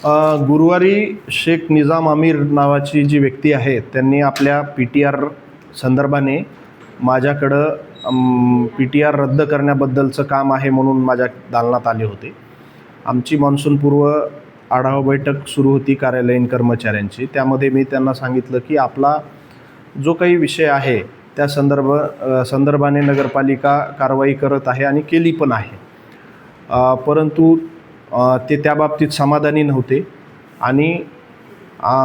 गुरुवारी शेख निजाम आमीर नावाची जी व्यक्ती आहे त्यांनी आपल्या PTR संदर्भाने माझ्याकडं PTR रद्द करण्याबद्दलचं काम आहे म्हणून माझ्या दालनात आले होते. आमची मान्सूनपूर्व आढावा बैठक सुरू होती कार्यालयीन कर्मचाऱ्यांची. त्यामध्ये मी त्यांना सांगितलं की आपला जो काही विषय आहे त्या संदर्भाने नगरपालिका कारवाई करत आहे आणि केली पण आहे. परंतु ते त्या बाबतीत समाधानी नव्हते आणि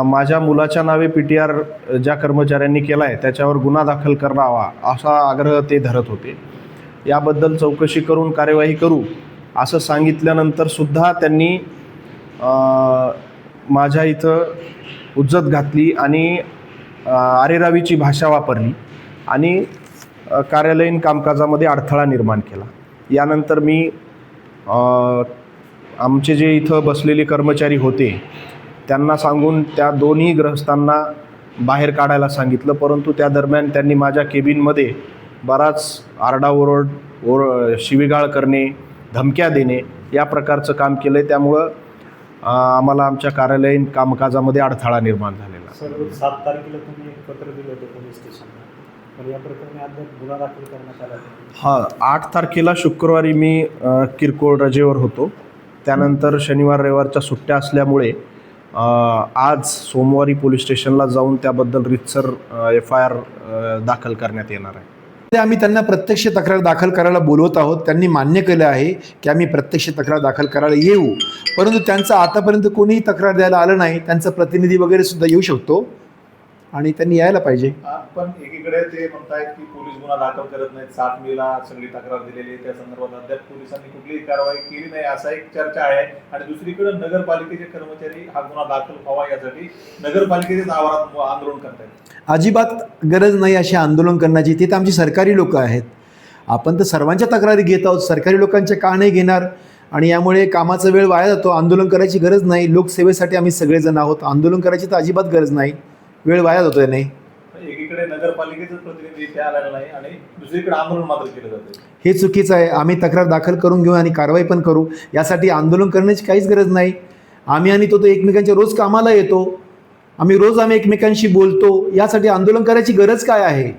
माझ्या मुलाच्या नावे PTR ज्या कर्मचाऱ्यांनी केला आहे त्याच्यावर गुन्हा दाखल करावा असा आग्रह ते धरत होते. याबद्दल चौकशी करून कार्यवाही करू असं सांगितल्यानंतरसुद्धा त्यांनी माझ्या इथं हुज्जत घातली आणि अरेरावीची भाषा वापरली आणि कार्यालयीन कामकाजामध्ये अडथळा निर्माण केला. यानंतर मी आमचे जे इथं बसलेले कर्मचारी होते त्यांना सांगून त्या दोन्ही गृहस्थांना बाहेर काढायला सांगितलं. त्या दरम्यान त्यांनी माझ्या केबिनमध्ये बराच आरडाओरड शिवीगाळ करणे, धमक्या देणे या प्रकारचं काम केलं आहे. त्यामुळं आम्हाला आमच्या कार्यालयीन कामकाजामध्ये अडथळा निर्माण झालेला. सर, 7 तारखेला तुम्ही एक पत्र दिलं होतं पोलीस स्टेशनला, तर या प्रकरणी अद्याप गुन्हा दाखल करण्यात आला नाही. 8 तारखेला शुक्रवारी मी किरकोळ रजेवर होतो. त्यानंतर शनिवार रविवारच्या सुट्ट्या असल्यामुळे आज सोमवारी पोलीस स्टेशनला जाऊन त्याबद्दल रितसर FIR दाखल करण्यात येणार आहे. आम्ही त्यांना प्रत्यक्ष तक्रार दाखल करायला बोलवत आहोत. त्यांनी मान्य केलं आहे की आम्ही प्रत्यक्ष तक्रार दाखल करायला येऊ, परंतु त्यांचं आतापर्यंत कोणीही तक्रार द्यायला आलं नाही. त्यांचा प्रतिनिधी वगैरे सुद्धा येऊ शकतो आणि त्यांनी यायला पाहिजे. पण एकीकडे ते म्हणतायत की पोलीस गुन्हा दाखल करत नाहीत. 7 मेला सगळी तक्रार दिलेली आहे, त्या संदर्भात अद्याप पोलिसांनी कुठलीही कारवाई केली नाही असा एक चर्चा आहे. आणि दुसरीकडे नगरपालिकेचे कर्मचारी हा गुन्हा दाखल व्हावा यासाठी नगरपालिकेच्याच आवारात आंदोलन करतायत. अजिबात गरज नाही अशी आंदोलन करण्याची. ते तर आमची सरकारी लोक आहेत. आपण तर सर्वांच्या तक्रारी घेत आहोत, सरकारी लोकांच्या का नाही घेणार? आणि यामुळे कामाचा वेळ वाया जातो. आंदोलन करायची गरज नाही. लोकसेवेसाठी आम्ही सगळेजण आहोत. आंदोलन करायची तर अजिबात गरज नाही. वेळ वाया जातोय नाही. एकीकडे नगरपालिकेचं प्रतिनिधी इथे आलेला नाही आणि दुसरीकडे आंदोलन मात्र केलं जातं. हे चुकीचं आहे. आम्ही तक्रार दाखल करून घेऊ आणि कारवाई पण करू. यासाठी आंदोलन करण्याची काहीच गरज नाही. आम्ही आणि तो एकमेकांच्या रोज कामाला येतो. आम्ही एकमेकांशी बोलतो. यासाठी आंदोलन करायची गरज काय आहे?